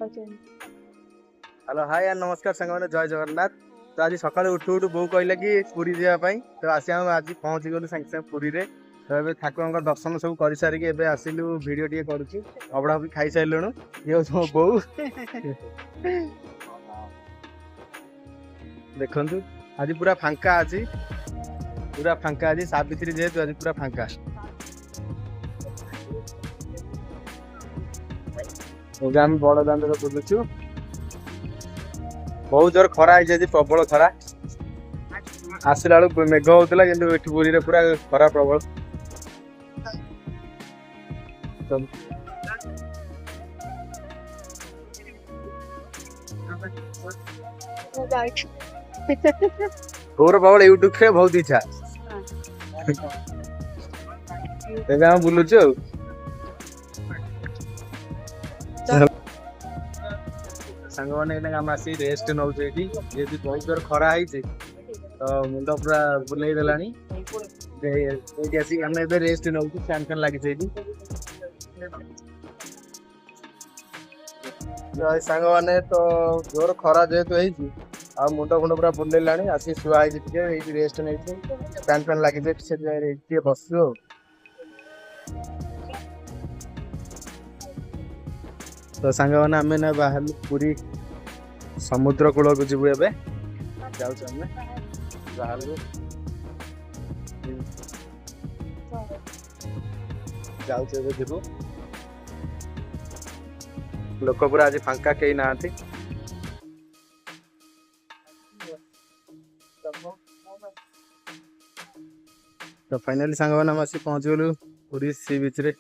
Hello hi यार नमस्कार सांग मैंने जय जगन्नाथ। तो आज सकाଳେ उठू उठू बोऊ कहले कि पुरी जावाई तो आसी हम आज पहुंची गलु सागे सागे पुरी रे। तो ए ठाकुर दर्शन सब कर सारिक आसिलु भिडियो टे करुचु अबड़ा भी खाई सारे ये मो बोऊ देखु आज पूरा फांका अच्छी सावित्री जेहेतु आज पूरा फांका आम बड़ दाण्ड बुलुचु बहुत जोर खरा है प्रबल खरा आसला बेलू मेघ होता कि पुरी रे पूरा खरा प्रबल तोर प्रबल यूट्यूब से बहुत इच्छा बुलुचु सांग मैंने आम आसी रेस्ट नौ बहुत जोर खरा है तो मुंड पूरा बुले देला रेस्ट नौ फैन फैन लगी सांग मैंने तो जोर खरा जेहेतु आ मुंड फुंड पूरा बुलेला आसी शुआ रेस्ट नहीं फैन फैन लगी बस तो सांग मैंने आम ना बाहर पूरी समुद्र कूल को जीवु ए जीवु लोक पूरा आज फांका कहीं ना तो फाइनली सांग मैंने आसी पहुंच गलु पूरी सी बीच रे।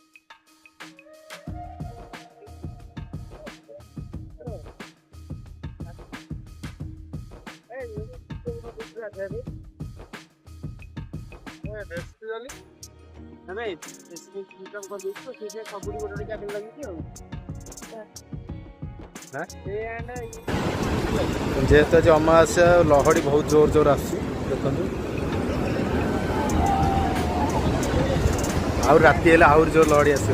जेहेतु आज अमावास्या लहड़ी बहुत जोर जोर आसु राति है आउर जोर लहड़ी आस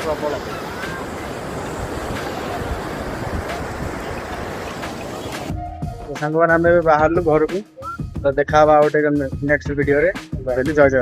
प्रबल सांग मैंने बाहर घर को तो देखा गोटे नेक्स्ट वीडियो रे जय जगन्नाथ।